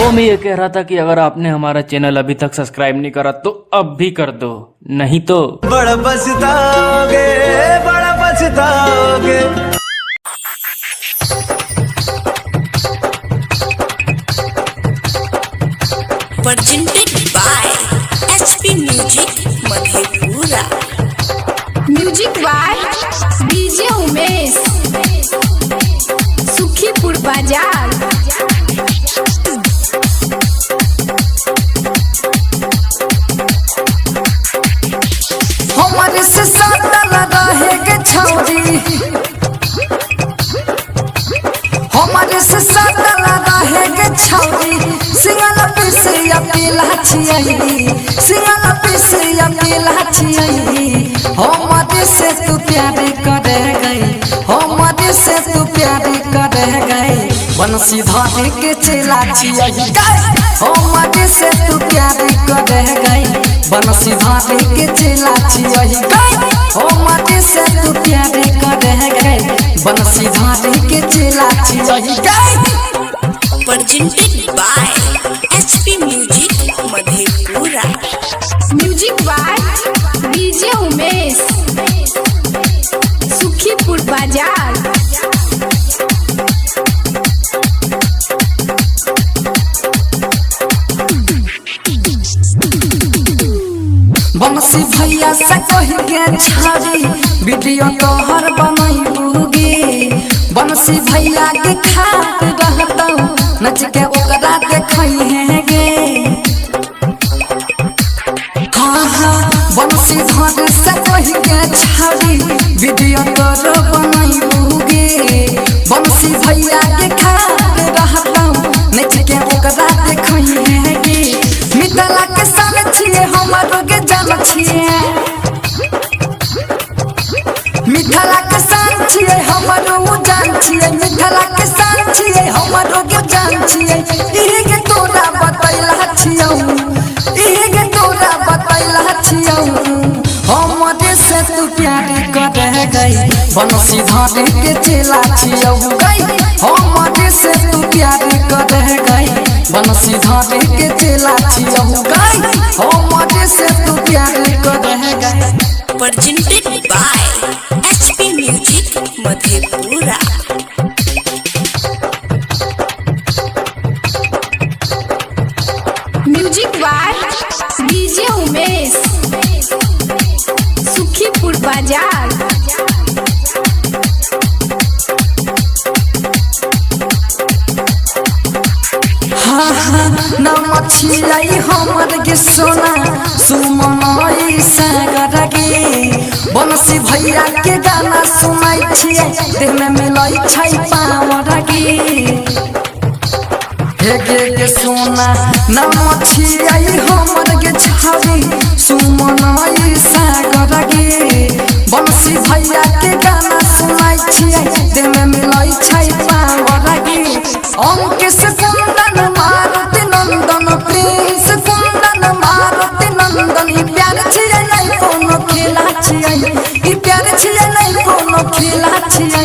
वो मैं ये कह रहा था कि अगर आपने हमारा चैनल अभी तक सब्सक्राइब नहीं करा तो अब भी कर दो, नहीं तो बड़ा पछताओगे, बड़ा पछताओगे। presented by HP Music Madhepura. Music by DJ Umesh, Sukhipur बाजार। हमारे से साटल रहेगे छौरी, हमारे से साटल रहेगे छौरी। सिंगल पीसिया पीला छियई, सिंगल पीसिया पीला छियई। हमारे से तू प्यार करे गई, हमारे से तू प्यार करे गई। बंसी धारे के चला छियई, हमारे से तू प्यार करे गई। बंसी धारे के चला छियई, हमारे से तू प्यार करे गई। बंसी धारे के चला छियई। presented by HP Music Madhepura. Music by DJ Umesh, Sukhipur बाजार। बंसी भैया से कह के छाड़ी वीडियो तोहर बनैबूगे। बंसी भैया के खात रहतौ नच के ओकरा देखैहेगे। हाँ हाँ बंसी धर से कह के छाड़ी वीडियो तोर बनैबूगे। बंसी भैया के खात रहतौ नच के ओकरा देखैहेगे। मितला के संग छिए हमरो के जान छिए, मिठला के संग छिए हमरो जान छिए। मिठला के संग छिए हमरो के जान छिए। इहे के तोरा बतैला छियौ, इहे के तोरा बतैला छियौ। हमरे से तू प्यार करे गई, बंसी धारे के चला छियौ गई। हमरे से तू प्यार करे गई, बंसी धारे के चला छियौ गई। हमरे से तू प्यार करे गई। presented by HP Music Madhepura. Music by DJ Umesh, Sukhipur बाजार। हाँ हाँ नाम छिलाई हमर के सोना सुमनई सागर गे। बंसी भैया के गाना सुनाई छिए देह में मिलाई छै पावर गे। हे गे सोना नाम छिलाई हमर के छावी सुमनई सागर गे। बंसी भैया के गाना सुनाई छिए देह में मिलाई छै पावर गे। अंकित कुंदन मारुति नंदन, प्रिंस कुंदन मारुति नंदन। ई प्यार छिए नहीं कोनो खेला छिए, ई प्यार छिए नहीं कोनो खेला छिए।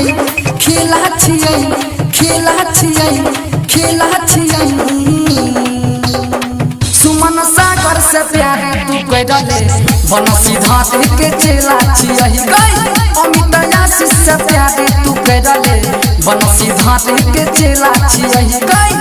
खेला छिए, खेला छिए, खेला छिए। सुमन सागर से प्यार तू कैले, बंसी धारे के चला छिए गई। अमित आशीष से प्यार तू कैले, बंसी धारे के चला छिए गई।